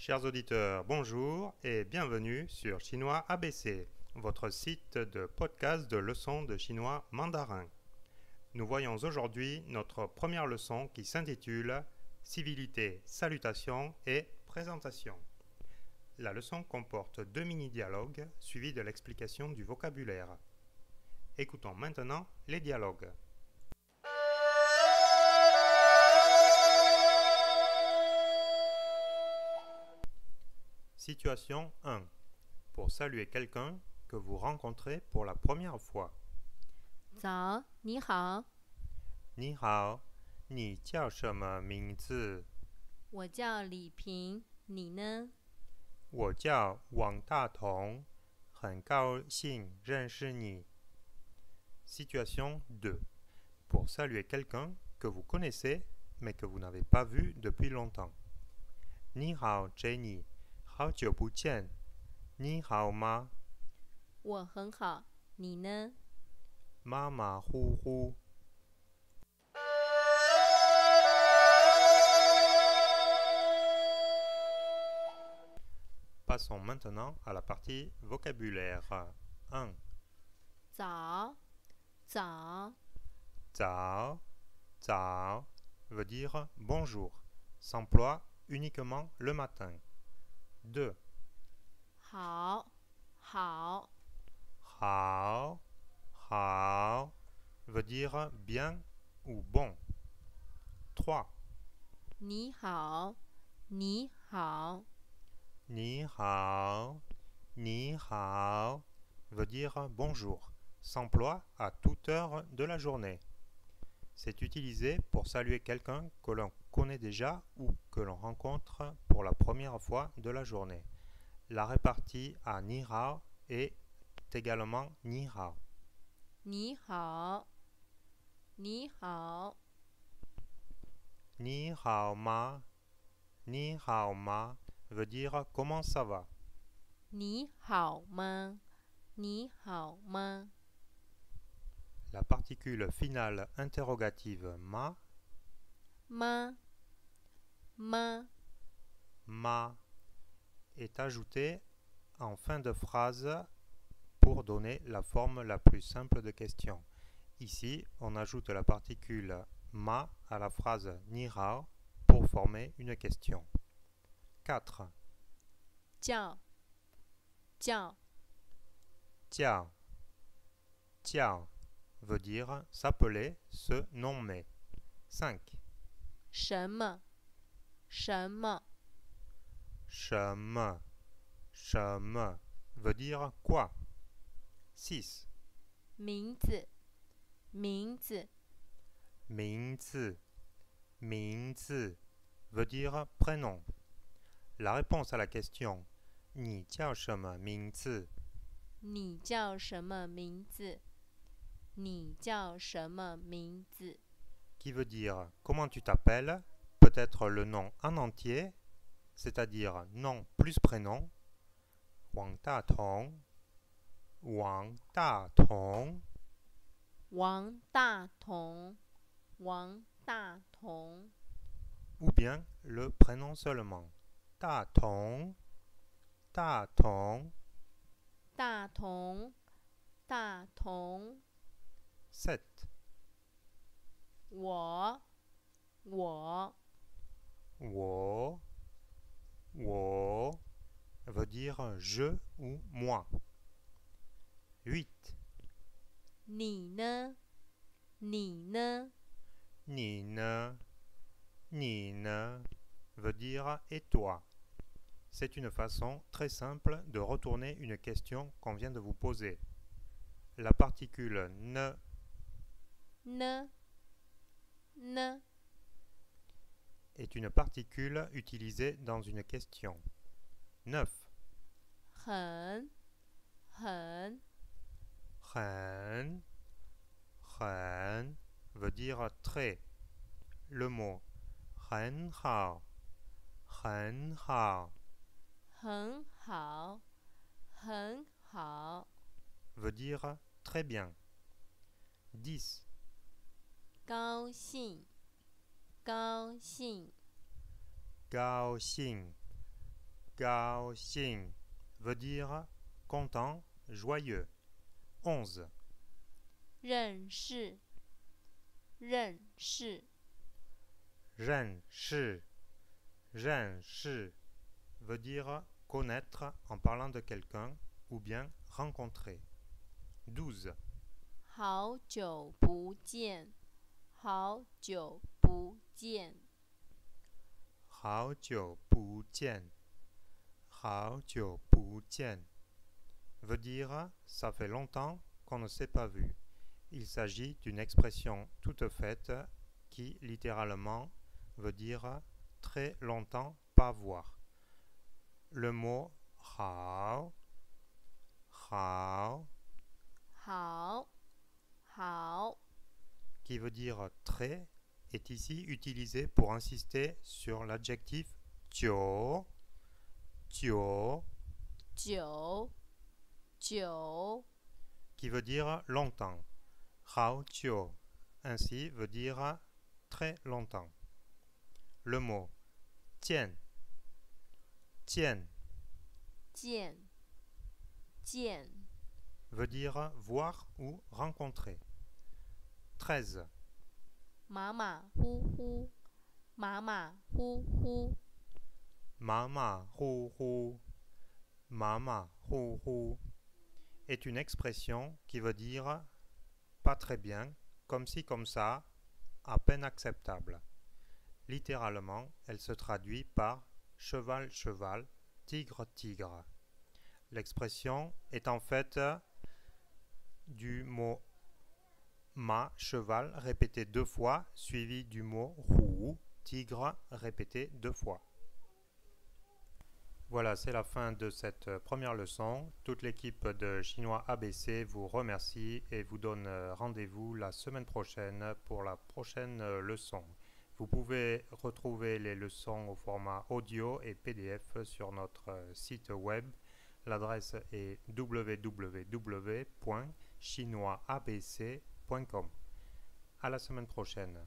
Chers auditeurs, bonjour et bienvenue sur Chinois ABC, votre site de podcast de leçons de chinois mandarin. Nous voyons aujourd'hui notre première leçon qui s'intitule Civilité, salutation et présentation. La leçon comporte 2 mini-dialogues suivis de l'explication du vocabulaire. Écoutons maintenant les dialogues. Situation 1. Pour saluer quelqu'un que vous rencontrez pour la première fois. 早，你好，你好，你叫什么名字？我叫李平，你呢？我叫王大同，很高兴认识你。Situation 2. Pour saluer quelqu'un que vous connaissez mais que vous n'avez pas vu depuis longtemps. 你好 Jenny，好久不见。你好吗？我很好，你呢？马马虎虎。Passons maintenant à la partie vocabulaire. 1. 早，早，早，早 veut dire bonjour, s'emploie uniquement le matin. 2. 好，好，好，好 veut dire bien ou bon. 3. 你好，你好，你好，你好 veut dire bonjour, s'emploie à toute heure de la journée. C'est utilisé pour saluer quelqu'un que l'on connaît déjà ou que l'on rencontre pour la première fois de la journée. La répartie à ni hao est également ni hao. 你好，你好， Ni hao ma veut dire comment ça va. 你好吗？你好吗？ La particule finale interrogative ma 吗？吗？ est ajoutée en fin de phrase pour donner la forme la plus simple de question. Ici, on ajoute la particule ma à la phrase ni hao pour former une question. 4. 叫，叫， Tiao. Tiao veut dire s'appeler, se nommer. 5. 什么？什么？ Chemin. Chemin veut dire quoi? 6. 名字，名字， Mingzi. Mingzi veut dire prénom. La réponse à la question 你叫什么名字你叫什么名字？你叫什么名字？ qui veut dire comment tu t'appelles, peut être le nom en entier, c'est-à-dire nom plus prénom. Wang Da-tong. Wang Da-tong. 王大同，王大同， Ou bien le prénom seulement. Da-tong. Da-tong. 大同，大同， 7. 我 Wo veut dire je ou moi. 8. 你呢？你呢？ Ni ne veut dire et toi. C'est une façon très simple de retourner une question qu'on vient de vous poser. La particule ne 呢？呢？ est une particule utilisée dans une question. 9. 很，很， Ren veut dire très. Le mot 很好很好，很好， veut dire très bien. 10. 高兴，高兴， 高兴高兴 veut dire content, joyeux. 11. 认识，认识，认识 veut dire connaître en parlant de quelqu'un ou bien rencontrer. 12. 好久不见，好久不见，好久不见好久不见 veut dire ça fait longtemps qu'on ne s'est pas vu. Il s'agit d'une expression toute faite qui littéralement veut dire très longtemps pas voir. Le mot hao 好，好， qui veut dire très est ici utilisé pour insister sur l'adjectif tio 久， qui veut dire longtemps. Hao tio ainsi veut dire très longtemps. Le mot tian 见， veut dire voir ou rencontrer. 13. 马马虎虎，马马虎虎， Mama hu hu est une expression qui veut dire pas très bien, comme si comme ça, à peine acceptable. Littéralement, elle se traduit par cheval cheval, tigre tigre. L'expression est en fait du mot ma cheval répété 2 fois suivi du mot roux tigre répété 2 fois. Voilà, c'est la fin de cette première leçon. Toute l'équipe de Chinois ABC vous remercie et vous donne rendez-vous la semaine prochaine pour la prochaine leçon. Vous pouvez retrouver les leçons au format audio et PDF sur notre site web. L'adresse est www.chinoisabc.com. À la semaine prochaine.